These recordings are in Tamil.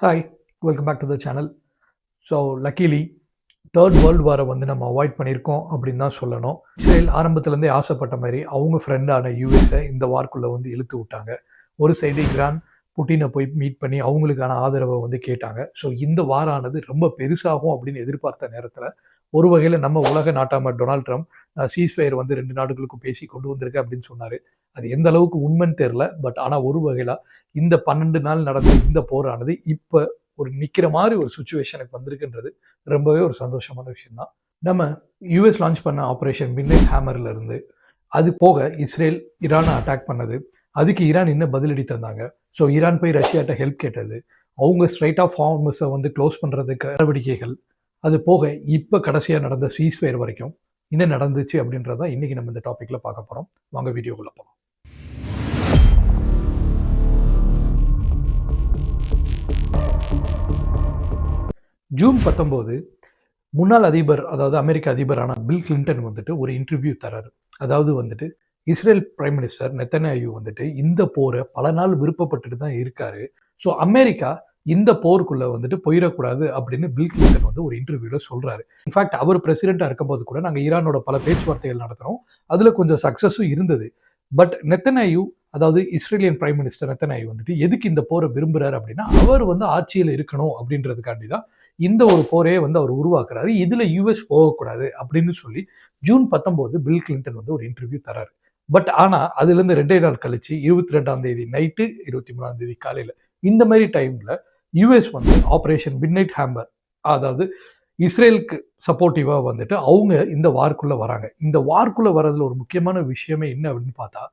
Hi, welcome back to the channel. So luckily third world வாரை வந்து நம்ம அவாய்ட் பண்ணியிருக்கோம் அப்படின்னு தான் சொல்லணும். இஸ்ரேல் ஆரம்பத்துலேருந்தே ஆசைப்பட்ட மாதிரி அவங்க ஃப்ரெண்டான யூஎஸை இந்த வார்க்குள்ளே வந்து இழுத்து விட்டாங்க. ஒரு சைடு ஈரான் புட்டினை போய் மீட் பண்ணி அவங்களுக்கான ஆதரவை வந்து கேட்டாங்க. ஸோ இந்த வாரானது ரொம்ப பெருசாகும் அப்படின்னு எதிர்பார்த்த நேரத்தில் ஒரு வகையில் நம்ம உலக நாட்டாமர் டொனால்ட் ட்ரம்ப் சீஸ்ஃபயர் வந்து 2 நாடுகளுக்கும் பேசி கொண்டு வந்திருக்கு அப்படின்னு சொன்னார். அது எந்த அளவுக்கு உண்மைன்னு தெரில. பட் ஆனால் ஒரு வகையில் இந்த 12 நாள் நடந்த இந்த போரானது இப்போ ஒரு நிற்கிற மாதிரி ஒரு சுச்சுவேஷனுக்கு வந்திருக்குன்றது ரொம்பவே ஒரு சந்தோஷமான விஷயம் தான். நம்ம யூஎஸ் லான்ச் பண்ண ஆப்ரேஷன் மிட்நைட் ஹேமர்ல இருந்து அது போக இஸ்ரேல் ஈரானை அட்டாக் பண்ணது, அதுக்கு ஈரான் என்ன பதிலடி தந்தாங்க. ஸோ ஈரான் போய் ரஷ்யாட்ட ஹெல்ப் கேட்டது, அவங்க ஸ்ட்ரைட் ஆஃப் ஹார்மஸை வந்து க்ளோஸ் பண்ணுறதுக்கு நடவடிக்கைகள், அது போக இப்போ கடைசியாக நடந்த சீஸ்ஃபயர் வரைக்கும் என்ன நடந்துச்சு அப்படின்றதான் இன்னைக்கு நம்ம இந்த டாப்பிக்கில் பார்க்க போகிறோம். வாங்க வீடியோக்குள்ளே போகலாம். ஜூன் 19 முன்னாள் அதிபர், அதாவது அமெரிக்க அதிபரான பில் கிளின்டன் வந்துட்டு ஒரு இன்டர்வியூ தராரு. அதாவது வந்துட்டு இஸ்ரேல் பிரைம் மினிஸ்டர் நெத்தன்யாஹூ வந்துட்டு இந்த போரை பல நாள் விருப்பப்பட்டுட்டு தான் இருக்காரு. ஸோ அமெரிக்கா இந்த போருக்குள்ள வந்துட்டு போயிடக்கூடாது அப்படின்னு பில் கிளின்டன் வந்து ஒரு இன்டர்வியூல சொல்றாரு. இன்ஃபேக்ட் அவர் பிரசிடென்டா இருக்கும்போது கூட நாங்கள் ஈரானோட பல பேச்சுவார்த்தைகள் நடத்தினோம், அதுல கொஞ்சம் சக்சஸும் இருந்தது. பட் நெத்தன்யாஹூ, அதாவது இஸ்ரேலியன் பிரைம் மினிஸ்டர் நெத்தன்யாஹூ வந்துட்டு எதுக்கு இந்த போரை விரும்புறாரு அப்படின்னா, அவர் வந்து ஆட்சியில் இருக்கணும் அப்படின்றதுக்காண்டி தான் இந்த ஒரு போரையே வந்து அவர் உருவாக்குறாரு. இதுல யூஎஸ் போகக்கூடாது அப்படின்னு சொல்லி ஜூன் 19 பில் கிளின்டன் வந்து ஒரு இன்டர்வியூ தராரு. பட் ஆனா அதுல இருந்து 2 நாள் கழிச்சு 22ஆம் தேதி நைட்டு 23ஆம் தேதி காலையில இந்த மாதிரி டைம்ல யூஎஸ் வந்து ஆபரேஷன் மிட்நைட் ஹேமர், அதாவது இஸ்ரேலுக்கு சப்போர்ட்டிவா வந்துட்டு அவங்க இந்த வார்க்குள்ள வராங்க. இந்த வார்க்குள்ள வர்றதுல ஒரு முக்கியமான விஷயமே என்ன அப்படின்னு பார்த்தா,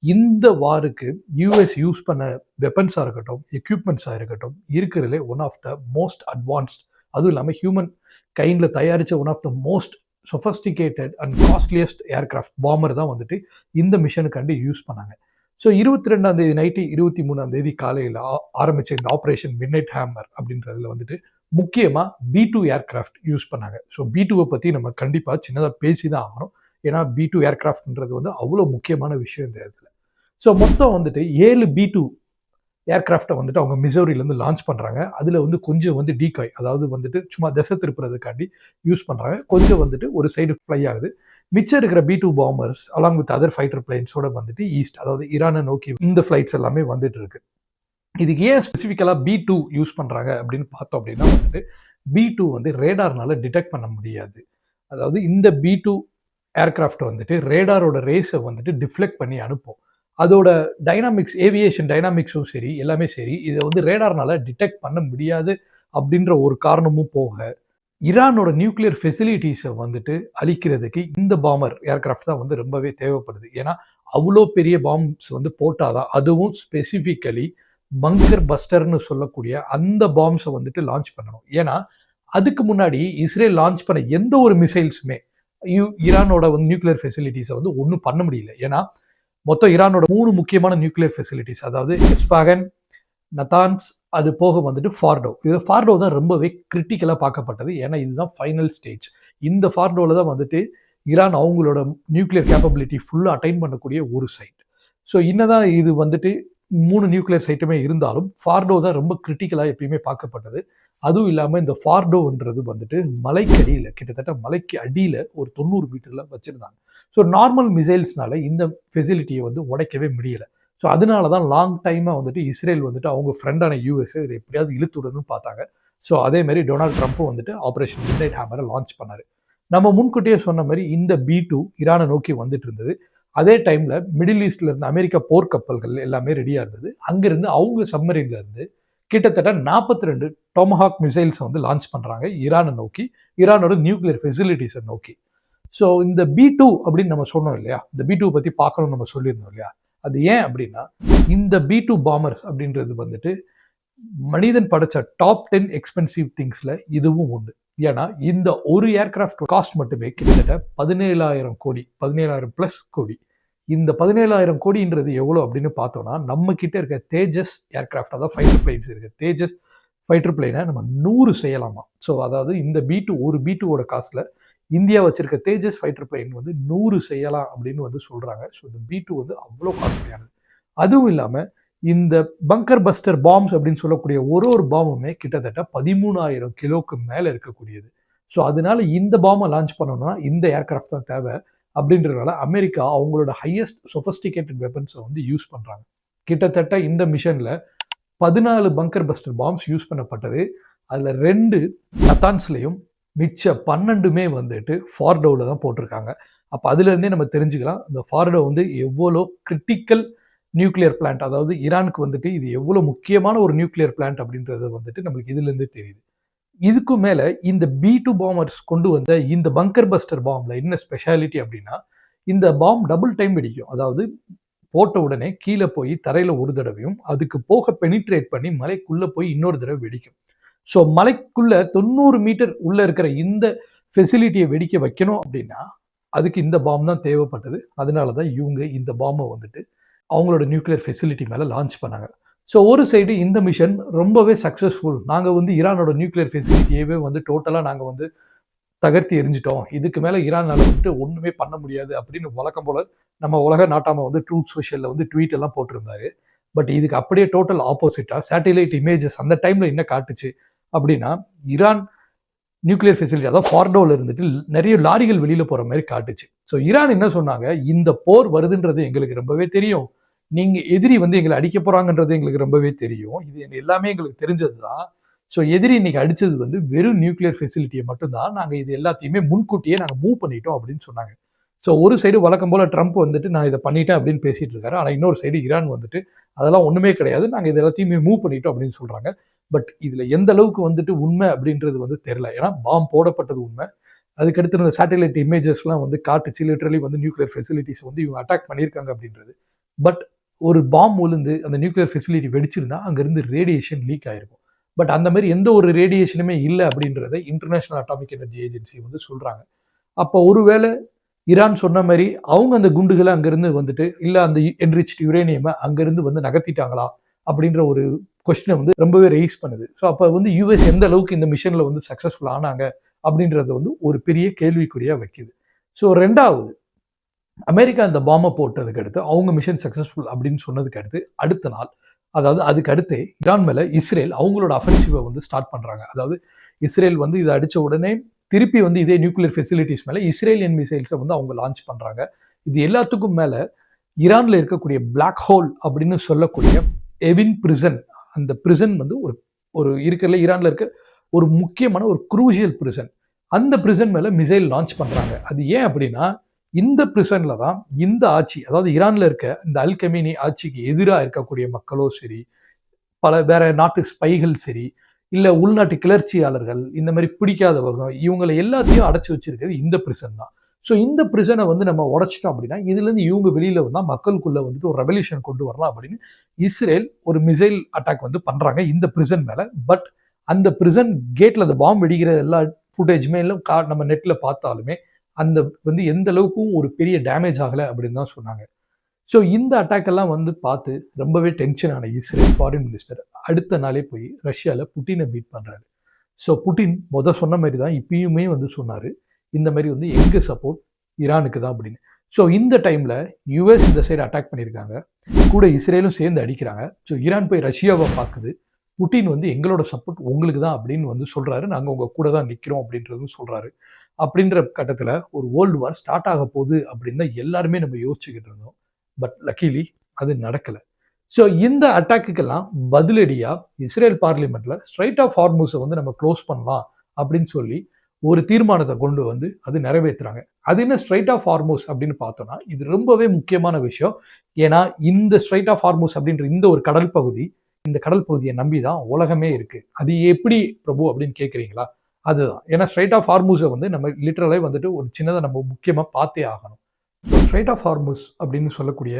இந்த வாருக்கு யூஎஸ் யூஸ் பண்ண வெப்பன்ஸா இருக்கட்டும், எக்யூப்மெண்ட்ஸா இருக்கட்டும், இருக்கிறதுலே one of the most advanced, அதுவும் இல்லாமல் ஹியூமன் கைண்ட்ல தயாரிச்ச one of the most sophisticated and costliest aircraft bomber தான் வந்துட்டு இந்த மிஷனுக்காண்டி யூஸ் பண்ணாங்க. ஸோ 22ஆம் தேதி நைட்டு 23ஆம் தேதி காலையில் ஆரம்பிச்ச இந்த ஆப்ரேஷன் மிட்நைட் ஹேமர் அப்படின்றதுல வந்துட்டு முக்கியமாக B2 ஏர்கிராஃப்ட் யூஸ் பண்ணாங்க. ஸோ B2வை பற்றி நம்ம கண்டிப்பாக சின்னதாக பேசி தான் ஆகணும். ஏன்னா B2 ஏர்கிராஃப்ட்ன்றது வந்து அவ்வளோ முக்கியமான விஷயம் இந்த இடத்துல. ஸோ மொத்தம் வந்துட்டு 7 B2 ஏர்கிராஃப்டை வந்துட்டு அவங்க மிசோரியிலேருந்து லான்ச் பண்ணுறாங்க. அதில் வந்து கொஞ்சம் வந்து டீகாய், அதாவது வந்துட்டு சும்மா திசை திருப்புறதுக்காண்டி யூஸ் பண்ணுறாங்க. கொஞ்சம் வந்துட்டு ஒரு சைடு ஃப்ளை ஆகுது. மிச்சம் இருக்கிற B2 bombers along with other fighter பிளைன்ஸோட வந்துட்டு ஈஸ்ட், அதாவது ஈரானை நோக்கி இந்த ஃப்ளைட்ஸ் எல்லாமே வந்துட்டு இருக்கு. இதுக்கு ஏன் ஸ்பெசிஃபிக்கலாக B2 யூஸ் பண்ணுறாங்க அப்படின்னு பார்த்தோம் அப்படின்னா வந்துட்டு B2 வந்து ரேடார்னால டிடெக்ட் பண்ண முடியாது. அதாவது இந்த B2 ஏர்கிராஃப்ட் வந்துட்டு ரேடாரோட ரேஸை வந்துட்டு டிஃப்ளெக்ட் பண்ணி அனுப்பும். அதோட டைனாமிக்ஸ், ஏவியேஷன் டைனாமிக்ஸும் சரி, எல்லாமே சரி, இதை வந்து ரேடார்னால டிடெக்ட் பண்ண முடியாது அப்படின்ற ஒரு காரணமும் போக, ஈரானோட நியூக்ளியர் ஃபெசிலிட்டிஸை வந்துட்டு அழிக்கிறதுக்கு இந்த பாம்பர் ஏர்கிராஃப்ட் தான் வந்து ரொம்பவே தேவைப்படுது. ஏன்னா அவ்வளோ பெரிய பாம்ப்ஸ் வந்து போட்டாதான், அதுவும் ஸ்பெசிஃபிக்கலி பங்கர் பஸ்டர்னு சொல்லக்கூடிய அந்த பாம்ஸை வந்துட்டு லான்ச் பண்ணணும். ஏன்னா அதுக்கு முன்னாடி இஸ்ரேல் லான்ச் பண்ண எந்த ஒரு மிசைல்ஸுமே ஈரானோட வந்து நியூக்ளியர் ஃபெசிலிட்டிஸை வந்து ஒன்றும் பண்ண முடியல. ஏன்னா மொத்தம் ஈரானோட 3 முக்கியமான நியூக்ளியர் ஃபெசிலிட்டிஸ், அதாவது எஸ்பாகன், நதான்ஸ், அது போக வந்துட்டு ஃபார்டோ. இது ஃபார்டோ தான் ரொம்பவே கிரிட்டிக்கலாக பார்க்கப்பட்டது. ஏன்னா இதுதான் ஃபைனல் ஸ்டேஜ். இந்த ஃபார்டோவில் தான் வந்துட்டு ஈரான் அவங்களோட நியூக்ளியர் கேப்பபிலிட்டி ஃபுல்லாக அட்டைன் பண்ணக்கூடிய ஒரு சைட். ஸோ என்னதான் இது வந்துட்டு 3 நியூக்ளியர் சைட்டுமே இருந்தாலும் ஃபார்டோ தான் ரொம்ப கிரிட்டிக்கலாக எப்பயுமே பார்க்கப்பட்டது. அதுவும் இல்லாமல் இந்த ஃபார்டோன்றது வந்துட்டு மலைக்கு அடியில், கிட்டத்தட்ட மலைக்கு அடியில் ஒரு 90 மீட்டரில் வச்சுருந்தாங்க. ஸோ நார்மல் மிசைல்ஸ்னால இந்த ஃபெசிலிட்டியை வந்து உடைக்கவே முடியலை. ஸோ அதனால தான் லாங் டைமாக வந்துட்டு இஸ்ரேல் வந்துட்டு அவங்க ஃப்ரெண்டான யூஎஸ் இதை எப்படியாவது இழுத்துடணும்னு பார்த்தாங்க. ஸோ அதேமாதிரி டொனால்ட் ட்ரம்ப்பும் வந்துட்டு ஆப்ரேஷன் மிட்நைட் ஹேமரை லான்ச் பண்ணார். நம்ம முன்கூட்டியே சொன்ன மாதிரி இந்த B2 ஈரானை நோக்கி வந்துட்டு இருந்தது. அதே டைமில் மிடில் ஈஸ்ட்ல இருந்து அமெரிக்கா போர்க்கப்பல்கள் எல்லாமே ரெடியாக இருந்தது. அங்கிருந்து அவங்க சப்மரீன்ல இருந்து கிட்டத்தட்ட 42 டொமஹாக் மிசைல்ஸை வந்து லான்ச் பண்ணுறாங்க ஈரானை நோக்கி, ஈரானோட நியூக்ளியர் ஃபெசிலிட்டிஸை நோக்கி. ஸோ இந்த B2 அப்படின்னு நம்ம சொன்னோம் இல்லையா, இந்த B2 பற்றி பார்க்கணும்னு நம்ம சொல்லியிருந்தோம் இல்லையா, அது ஏன் அப்படின்னா இந்த B2 பாம்பர்ஸ் அப்படின்றது வந்துட்டு மனிதன் படைச்ச டாப் 10 எக்ஸ்பென்சிவ் திங்ஸில் இதுவும் ஒன்று. ஏன்னா இந்த ஒரு ஏர்கிராஃப்ட் காஸ்ட் மட்டுமே கிட்டத்தட்ட 17,000 கோடி, 17,000 ப்ளஸ் கோடி. இந்த 17,000 கோடின்றது எவ்வளோ அப்படின்னு பார்த்தோம்னா, நம்ம கிட்ட இருக்க தேஜஸ் ஏர்கிராஃப்ட், அதாவது ஃபைட்டர் பிளைன்ஸ் இருக்கு, தேஜஸ் ஃபைட்டர் பிளைனை நம்ம 100 செய்யலாமா. ஸோ அதாவது இந்த B2, ஒரு B2ஓட காஸ்ட்ல இந்தியா வச்சிருக்க தேஜஸ் ஃபைட்டர் பிளைன் வந்து 100 செய்யலாம் அப்படின்னு வந்து சொல்றாங்க. ஸோ இந்த B2 வந்து அவ்வளோ காஸ்ட்லியானது. அதுவும் இல்லாமல் இந்த பங்கர் பஸ்டர் பாம்ஸ் அப்படின்னு சொல்லக்கூடிய ஒரு பாம்புமே கிட்டத்தட்ட 13,000 கிலோக்கு மேல இருக்கக்கூடியது. ஸோ அதனால இந்த பாம்பை லான்ச் பண்ணணும்னா இந்த ஏர்கிராஃப்ட் தான் தேவை அப்படின்றதுனால அமெரிக்கா அவங்களோட ஹையஸ்ட் சொஃபஸ்டிகேட்டட் வெப்பன்ஸை வந்து யூஸ் பண்றாங்க. கிட்டத்தட்ட இந்த மிஷன்ல 14 பங்கர் பஸ்டர் பாம்ஸ் யூஸ் பண்ணப்பட்டது. அதுல 2 நத்தான்ஸ்லயும் மிச்ச 12மே வந்துட்டு ஃபார்டோவில் தான் போட்டிருக்காங்க. அப்போ அதுலேருந்தே நம்ம தெரிஞ்சுக்கலாம் இந்த ஃபார்டோ வந்து எவ்வளோ கிரிட்டிக்கல் நியூக்ளியர் பிளான்ட், அதாவது ஈரானுக்கு வந்துட்டு இது எவ்வளோ முக்கியமான ஒரு நியூக்ளியர் பிளான்ட் அப்படின்றது வந்துட்டு நம்மளுக்கு இதுலேருந்தே தெரியுது. இதுக்கு மேலே இந்த B2 பாம்பர்ஸ் கொண்டு வந்த இந்த பங்கர் பஸ்டர் பாம்பில் என்ன ஸ்பெஷாலிட்டி அப்படின்னா, இந்த பாம் டபுள் டைம் வெடிக்கும். அதாவது போட்ட உடனே கீழே போய் தரையில் ஒரு தடவையும் அதுக்கு போக பெனிட்ரேட் பண்ணி மலைக்குள்ளே போய் இன்னொரு தடவை வெடிக்கும். ஸோ மலைக்குள்ள 90 மீட்டர் உள்ள இருக்கிற இந்த ஃபெசிலிட்டியை வெடிக்க வைக்கணும் அப்படின்னா அதுக்கு இந்த பாம் தான் தேவைப்பட்டது. அதனால தான் இவங்க இந்த பாம்பை வந்துட்டு அவங்களோட நியூக்ளியர் ஃபெசிலிட்டி மேலே லான்ச் பண்ணாங்க. ஸோ ஒரு சைடு இந்த மிஷன் ரொம்பவே சக்ஸஸ்ஃபுல். நாங்கள் வந்து ஈரானோட நியூக்ளியர் ஃபெசிலிட்டியவே வந்து டோட்டலாக நாங்கள் வந்து தகர்த்தி எரிஞ்சிட்டோம். இதுக்கு மேலே ஈரானால் வந்துட்டு ஒன்றுமே பண்ண முடியாது அப்படின்னு வழக்கம் போல நம்ம உலக நாட்டாம வந்து ட்ரூத் சோஷியலில் வந்து ட்வீட் எல்லாம் போட்டிருந்தாரு. பட் இதுக்கு அப்படியே டோட்டல் ஆப்போசிட்டாக சேட்டிலைட் இமேஜஸ் அந்த டைமில் என்ன காட்டுச்சு அப்படின்னா, ஈரான் நியூக்ளியர் ஃபெசிலிட்டி அதாவது ஃபார்டோவில் இருந்துட்டு நிறைய லாரிகள் வெளியில் போகிற மாதிரி காட்டுச்சு. ஸோ ஈரான் என்ன சொன்னாங்க, இந்த போர் வருதுன்றது எங்களுக்கு ரொம்பவே தெரியும். நீங்கள் எதிரி வந்து எங்களை அடிக்க போகிறாங்கன்றது எங்களுக்கு ரொம்பவே தெரியும். இது எல்லாமே எங்களுக்கு தெரிஞ்சது தான். ஸோ எதிரி இன்னைக்கு அடித்தது வந்து வெறும் நியூக்ளியர் ஃபெசிலிட்டியை மட்டும்தான். நாங்கள் இது எல்லாத்தையுமே முன்கூட்டியே நாங்கள் மூவ் பண்ணிட்டோம் அப்படின்னு சொன்னாங்க. ஸோ ஒரு சைடு வழக்கம் போல் ட்ரம்ப் வந்துட்டு நான் இதை பண்ணிட்டேன் அப்படின்னு பேசிட்டு இருக்காரு. ஆனால் இன்னொரு சைடு ஈரான் வந்துட்டு அதெல்லாம் ஒன்றுமே கிடையாது, நாங்கள் இது எல்லாத்தையுமே மூவ் பண்ணிட்டோம் அப்படின்னு சொல்கிறாங்க. பட் இதில் எந்த அளவுக்கு வந்துட்டு உண்மை அப்படின்றது வந்து தெரியல. ஏன்னா பாம் போடப்பட்டது உண்மை. அதுக்கடுத்து இருந்த சேட்டலைட் இமேஜஸ்லாம் வந்து காட்டுச்சு லிட்டரலி வந்து நியூக்ளியர் ஃபெசிலிட்டிஸ் வந்து இவங்க அட்டாக் பண்ணியிருக்காங்க அப்படின்றது. பட் ஒரு பாம் விழுந்து அந்த நியூக்ளியர் ஃபெசிலிட்டி வெடிச்சிருந்தா அங்கேருந்து ரேடியேஷன் லீக் ஆயிருக்கும். பட் அந்த மாதிரி எந்த ஒரு ரேடியேஷனுமே இல்லை அப்படின்றத இன்டர்நேஷனல் அட்டாமிக் எனர்ஜி ஏஜென்சி வந்து சொல்கிறாங்க. அப்போ ஒருவேளை ஈரான் சொன்ன மாதிரி அவங்க அந்த குண்டுகளை அங்கேருந்து வந்துட்டு இல்லை அந்த என்ரிச்ட் யுரேனியமை அங்கேருந்து வந்து நகர்த்திட்டாங்களா அப்படின்ற ஒரு கொஸ்டினை வந்து ரொம்பவே ரைஸ் பண்ணுது. ஸோ அப்போ வந்து யூஎஸ் எந்த அளவுக்கு இந்த மிஷனில் வந்து சக்ஸஸ்ஃபுல் ஆனாங்க அப்படின்றத வந்து ஒரு பெரிய கேள்விக்குறியாக வைக்குது. ஸோ ரெண்டாவது, அமெரிக்கா இந்த பாம்பை போட்டதுக்கு அடுத்து அவங்க மிஷன் சக்ஸஸ்ஃபுல் அப்படின்னு சொன்னதுக்கு அடுத்து அடுத்த நாள், அதாவது அதுக்கு அடுத்து ஈரான் மேலே இஸ்ரேல் அவங்களோட அஃபென்சிவை வந்து ஸ்டார்ட் பண்ணுறாங்க. அதாவது இஸ்ரேல் வந்து இதை அடித்த உடனே திருப்பி வந்து இதே நியூக்ளியர் ஃபெசிலிட்டிஸ் மேலே இஸ்ரேலியன் மிசைல்ஸை வந்து அவங்க லான்ச் பண்ணுறாங்க. இது எல்லாத்துக்கும் மேலே ஈரானில் இருக்கக்கூடிய பிளாக் ஹோல் அப்படின்னு சொல்லக்கூடிய எவின் பிரிசன், அந்த பிரிசன் வந்து ஒரு இருக்கிறதுல ஈரானில் இருக்க ஒரு முக்கியமான ஒரு குரூஷியல் பிரிசன். அந்த பிரிசன் மேலே மிசைல் லான்ச் பண்ணுறாங்க. அது ஏன் அப்படின்னா இந்த பிரிசன்ல தான் இந்த ஆட்சி, அதாவது ஈரானில் இருக்க இந்த அல் கமீனி ஆட்சிக்கு எதிராக இருக்கக்கூடிய மக்களோ சரி, பல வேற நாட்டு ஸ்பைகள் சரி, இல்லை உள்நாட்டு கிளர்ச்சியாளர்கள், இந்த மாதிரி பிடிக்காதவங்க, இவங்களை எல்லாத்தையும் அடைச்சி வச்சிருக்கிறது இந்த பிரிசன் தான். ஸோ இந்த பிரிசனை வந்து நம்ம உடைச்சிட்டோம் அப்படின்னா இதுலேருந்து இவங்க வெளியில் வந்தால் மக்களுக்குள்ள வந்துட்டு ஒரு ரெவல்யூஷன் கொண்டு வரலாம் அப்படின்னு இஸ்ரேல் ஒரு மிசைல் அட்டாக் வந்து பண்ணுறாங்க இந்த பிரிசன் மேலே. பட் அந்த பிரிசன் கேட்டில் அந்த பாம்பு வெடிக்கிற எல்லா ஃபுட்டேஜுமே எல்லாம் நம்ம நெட்டில் பார்த்தாலுமே அந்த வந்து எந்த அளவுக்கும் ஒரு பெரிய டேமேஜ் ஆகலை அப்படின்னு தான் சொன்னாங்க. ஸோ இந்த அட்டாக் எல்லாம் வந்து பார்த்து ரொம்பவே டென்ஷன் ஆன இஸ்ரேல் ஃபாரின் மினிஸ்டர் அடுத்த நாளே போய் ரஷ்யாவில் புட்டினை மீட் பண்ணுறாரு. ஸோ புட்டின் சொன்ன மாதிரி தான் இப்பயுமே வந்து சொன்னார், இந்த மாதிரி வந்து எங்கள் சப்போர்ட் ஈரானுக்கு தான் அப்படின்னு. ஸோ இந்த டைமில் யூஎஸ் இந்த சைடு அட்டாக் பண்ணியிருக்காங்க, கூட இஸ்ரேலும் சேர்ந்து அடிக்கிறாங்க. ஸோ ஈரான் போய் ரஷ்யாவை பார்க்குது, புட்டின் வந்து எங்களோட சப்போர்ட் உங்களுக்கு தான் அப்படின்னு வந்து சொல்கிறாரு, நாங்கள் உங்கள் கூட தான் நிற்கிறோம் அப்படின்றதும் சொல்கிறாரு. அப்படின்ற கட்டத்தில் ஒரு வேர்ல்டு வார் ஸ்டார்ட் ஆக போகுது அப்படின்னு தான் எல்லாருமே நம்ம யோசிச்சுக்கிட்டு இருந்தோம். பட் லக்கிலி அது நடக்கலை. ஸோ இந்த அட்டாக்குக்கெல்லாம் பதிலடியாக இஸ்ரேல் பார்லிமெண்ட்டில் ஸ்ட்ரைட் ஆஃப் ஹார்முஸை வந்து நம்ம க்ளோஸ் பண்ணலாம் அப்படின்னு சொல்லி ஒரு தீர்மானத்தை கொண்டு வந்து அது நிறைவேற்றுறாங்க. அது என்ன ஸ்ட்ரைட் ஆஃப் ஹார்முஸ் அப்படின்னு பார்த்தோம்னா இது ரொம்பவே முக்கியமான விஷயம். ஏன்னா இந்த ஸ்ட்ரைட் ஆஃப் ஹார்முஸ் அப்படின்ற இந்த ஒரு கடல் பகுதி, இந்த கடல் பகுதியை நம்பி தான் உலகமே இருக்குது. அது எப்படி பிரபு அப்படின்னு கேட்குறீங்களா? அதுதான். ஏன்னா ஸ்ட்ரைட் ஆஃப் ஹார்முஸை வந்து நம்ம லிட்டரலாக வந்துட்டு ஒரு சின்னதாக நம்ம முக்கியமாக பார்த்தே ஆகணும். ஸோ ஸ்ட்ரைட் ஆஃப் ஹார்முஸ் அப்படின்னு சொல்லக்கூடிய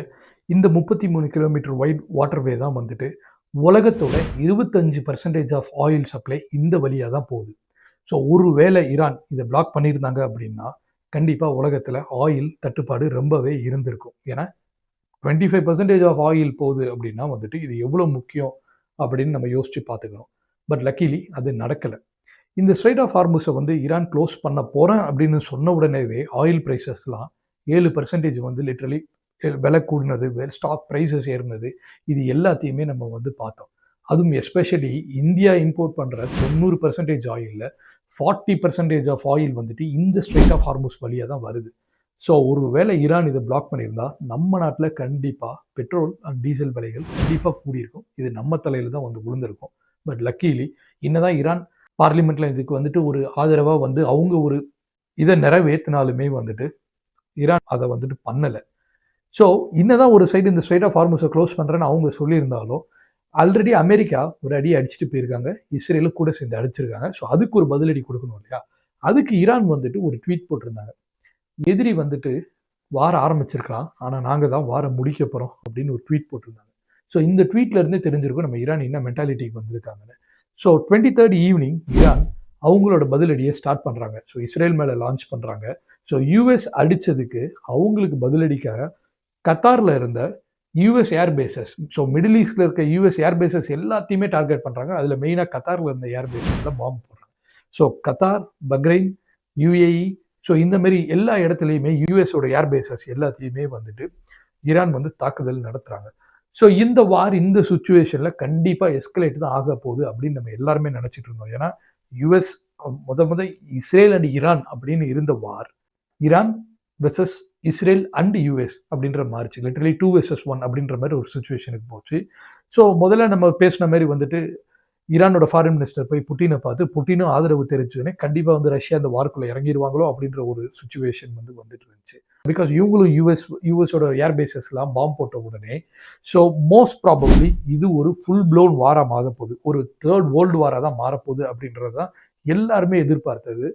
இந்த 33 கிலோமீட்டர் வைட் வாட்டர்வே தான் வந்துட்டு உலகத்தோட 25% ஆஃப் ஆயில் சப்ளை இந்த வழியாக தான் போகுது. ஸோ ஒருவேளை ஈரான் இதை பிளாக் பண்ணியிருந்தாங்க அப்படின்னா கண்டிப்பாக உலகத்தில் ஆயில் தட்டுப்பாடு ரொம்பவே இருந்திருக்கும். ஏன்னா 25% ஆஃப் ஆயில் போகுது அப்படின்னா வந்துட்டு இது எவ்வளோ முக்கியம் அப்படின்னு நம்ம யோசித்து பார்த்துக்கணும். பட் லக்கிலி அது நடக்கலை. இந்த ஸ்ட்ரைட் ஆஃப் ஹார்முஸை வந்து ஈரான் க்ளோஸ் பண்ண போகிறேன் அப்படின்னு சொன்ன உடனேவே ஆயில் ப்ரைஸஸ்லாம் 7% வந்து லிட்ரலி விலை கூடுனது, ஸ்டாக் ப்ரைஸஸ் ஏறுனது, இது எல்லாத்தையுமே நம்ம வந்து பார்த்தோம். அதுவும் எஸ்பெஷலி இந்தியா இம்போர்ட் பண்ற 90% ஆயில்ல 40% ஆஃப் ஆயில் வந்துட்டு இந்த ஸ்ட்ரெய்ட் ஆஃப் ஹார்முஸ் வழியா தான் வருது. ஸோ ஒரு வேளை ஈரான் இதை பிளாக் பண்ணியிருந்தா, நம்ம நாட்டில கண்டிப்பா பெட்ரோல் அண்ட் டீசல் விலைகள் கண்டிப்பா கூடியிருக்கும். இது நம்ம தலையில தான் வந்து விழுந்திருக்கும். பட் லக்கீலி என்னதான் ஈரான் பார்லிமெண்ட்ல இதுக்கு வந்துட்டு ஒரு ஆதரவா வந்து அவங்க ஒரு இதை நிறைவேத்தினாலுமே வந்துட்டு ஈரான் அதை வந்துட்டு பண்ணல. ஸோ என்னதான் ஒரு சைடு இந்த ஸ்ட்ரெய்ட் ஆஃப் ஹார்முஸை க்ளோஸ் பண்றேன்னு அவங்க சொல்லியிருந்தாலும், ஆல்ரெடி அமெரிக்கா ஒரு அடி அடிச்சுட்டு போயிருக்காங்க. இஸ்ரேலும் கூட சேர்ந்து அடிச்சிருக்காங்க. ஸோ அதுக்கு ஒரு பதிலடி கொடுக்கணும் இல்லையா? அதுக்கு ஈரான் வந்துட்டு ஒரு ட்வீட் போட்டிருந்தாங்க. எதிரி வந்துட்டு வார ஆரம்பிச்சிருக்கலாம். ஆனா நாங்க தான் வார முடிக்க போறோம் அப்படின்னு ஒரு ட்வீட் போட்டிருந்தாங்க. ஸோ இந்த ட்வீட்ல இருந்தே தெரிஞ்சிருக்கும் நம்ம ஈரான் என்ன மென்டாலிட்டிக்கு வந்திருக்காங்கன்னு. ஸோ 23rd ஈவினிங் ஈரான் அவங்களோட பதிலடியை ஸ்டார்ட் பண்றாங்க. ஸோ இஸ்ரேல் மேல லான்ச் பண்றாங்க. ஸோ யுஎஸ் அடிச்சதுக்கு அவங்களுக்கு பதிலடிக்காக கத்தார்ல இருந்த யுஎஸ் ஏர் பேசஸ், ஸோ மிடில் ஈஸ்ட்ல இருக்க யுஎஸ் ஏர் பேசஸ் எல்லாத்தையுமே டார்கெட் பண்றாங்க. அதுல மெயினா கத்தார்ல இருந்த ஏர் பேசஸ்ல பாம்பு போடுறாங்க. So Qatar, Bahrain, UAE, so இந்த மாதிரி எல்லா இடத்துலையுமே யுஎஸோட ஏர் பேசஸ் எல்லாத்தையுமே வந்துட்டு ஈரான் வந்து தாக்குதல் நடத்துறாங்க. ஸோ இந்த வார் இந்த சுச்சுவேஷன்ல கண்டிப்பா எஸ்கலேட் தான் ஆக போகுது அப்படின்னு நம்ம எல்லாருமே நினைச்சிட்டு இருந்தோம். ஏன்னா யுஎஸ் முத இஸ்ரேல் அண்ட் ஈரான் அப்படின்னு இருந்த war Iran versus Israel and US அப்படின்ற மாறிச்சு. லிட்டரலி 2 வெர்சஸ் 1 அப்படின்ற மாதிரி ஒரு சுச்சுவேஷனுக்கு போச்சு. ஸோ முதல்ல நம்ம பேசின மாதிரி வந்துட்டு ஈரானோட ஃபாரின் மினிஸ்டர் போய் புட்டினை பார்த்து புட்டினும் ஆதரவு தெரிவிச்சோடனே கண்டிப்பாக வந்து ரஷ்யா அந்த வார்க்குள்ள இறங்கிடுவாங்களோ அப்படின்ற ஒரு சுச்சுவேஷன் வந்து வந்துட்டு இருந்துச்சு. பிகாஸ் இவங்களும் யூஎஸோட ஏர் பேசஸ்லாம் பாம்பு போட்ட உடனே ஸோ மோஸ்ட் ப்ராபப்ளி இது ஒரு ஃபுல் ப்ளோன் வாராக ஆக போகுது, ஒரு தேர்ட் வேர்ல்டு வாராக தான் மாறப்போகுது அப்படின்றது தான் எல்லாருமே எதிர்பார்த்தது.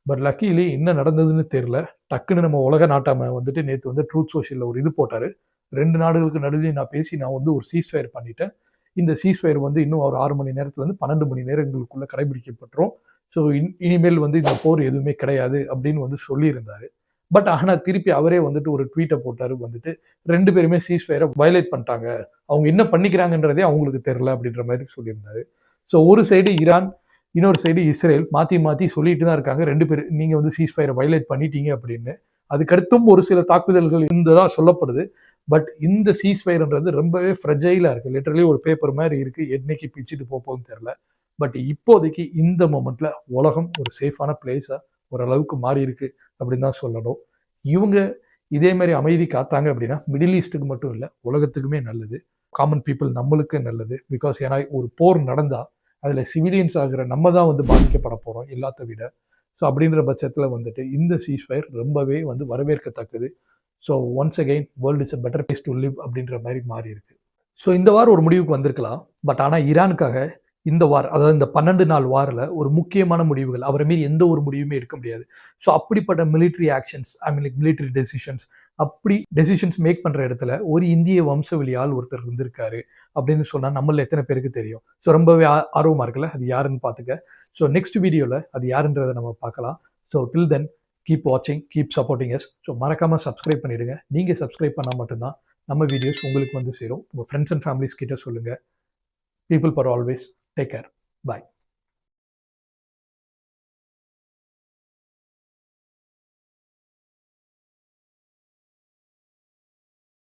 பட் லக்கிலி என்ன நடந்ததுன்னு தெரியல. டக்குன்னு நம்ம உலக நாட்டாம வந்துட்டு நேற்று வந்து ட்ரூத் சோஷியலில் ஒரு இது போட்டாரு. 2 நாடுகளுக்கு நடுவே நான் பேசி நான் வந்து ஒரு சீஸ்ஃபயர் பண்ணிட்டேன். இந்த சீஸ்ஃபயர் வந்து இன்னும் ஒரு 6 மணி நேரத்துலேருந்து 12 மணி நேரங்களுக்குள்ள கடைபிடிக்கப்பட்டுரும். ஸோ இனிமேல் வந்து இந்த போர் எதுவுமே கிடையாது அப்படின்னு வந்து சொல்லியிருந்தாரு. பட் ஆனால் திருப்பி அவரே வந்துட்டு ஒரு ட்வீட்டை போட்டாரு வந்துட்டு 2 பேருமே சீஸ்ஃபயரை வயலேட் பண்ணிட்டாங்க, அவங்க என்ன பண்ணிக்கிறாங்கன்றதே அவங்களுக்கு தெரியல அப்படின்ற மாதிரி சொல்லியிருந்தாரு. ஸோ ஒரு சைடு ஈரான், இன்னொரு சைடு இஸ்ரேல் மாற்றி சொல்லிட்டு தான் இருக்காங்க 2 பேர் நீங்கள் வந்து சீஸ்ஃபயரை வயலேட் பண்ணிட்டீங்க அப்படின்னு. அதுக்கடுத்தும் ஒரு சில தாக்குதல்கள் இருந்ததா சொல்லப்படுது. பட் இந்த சீஸ்ஃபயர்ன்றது ரொம்பவே ஃப்ரெஜைலாக இருக்குது. லிட்டரலி ஒரு பேப்பர் மாதிரி இருக்குது, என்னைக்கு பிச்சுட்டு போகும்னு தெரில. பட் இப்போதைக்கு இந்த மொமெண்ட்ல உலகம் ஒரு சேஃபான பிளேஸாக ஓரளவுக்கு மாறி இருக்கு அப்படின்னு தான் சொல்லணும். இவங்க இதே மாதிரி அமைதி காத்தாங்க அப்படின்னா மிடில் ஈஸ்ட்டுக்கு மட்டும் இல்லை உலகத்துக்குமே நல்லது, காமன் பீப்புள் நம்மளுக்கு நல்லது. பிகாஸ் ஏன்னா ஒரு போர் நடந்தால் அதில் சிவிலியன்ஸ் ஆகிற நம்ம தான் வந்து பாதிக்கப்பட போகிறோம் எல்லாத்த விட. ஸோ அப்படின்ற பட்சத்தில் வந்துட்டு இந்த சீஸ்ஃபயர் ரொம்பவே வந்து வரவேற்கத்தக்கது. So once again world is a better place to live அப்படின்ற மாதிரி மாறி இருக்கு. ஸோ இந்த வாரம் ஒரு முடிவுக்கு வந்திருக்கலாம். பட் ஆனால் ஈரானுக்காக இந்த வார், அதாவது இந்த 12 நாள் வாரில் ஒரு முக்கியமான முடிவுகள் அவரை மீறி எந்த ஒரு முடிவுமே எடுக்க முடியாது. ஸோ அப்படிப்பட்ட மிலிட்ரி ஆக்ஷன்ஸ், ஐ மீன் லைக் மிலிட்ரி டெசிஷன்ஸ், அப்படி டெசிஷன்ஸ் மேக் பண்ணுற இடத்துல ஒரு இந்திய வம்சவெளி ஆள் ஒருத்தர் இருந்திருக்காரு அப்படின்னு சொன்னால் நம்மள எத்தனை பேருக்கு தெரியும். ஸோ ரொம்பவே ஆர்வமாக இருக்குல்ல, அது யாருன்னு பார்த்துக்க. ஸோ நெக்ஸ்ட் வீடியோவில் அது யாருன்றதை நம்ம பார்க்கலாம். ஸோ டில் தென் கீப் வாட்சிங், கீப் சப்போர்ட்டிங் எஸ். ஸோ மறக்காமல் சப்ஸ்கிரைப் பண்ணிவிடுங்க. நீங்கள் சப்ஸ்கிரைப் பண்ணால் மட்டும்தான் நம்ம வீடியோஸ் உங்களுக்கு வந்து சேரும். உங்கள் ஃப்ரெண்ட்ஸ் அண்ட் ஃபேமிலிஸ் கிட்ட சொல்லுங்கள். People for always. Take care. Bye.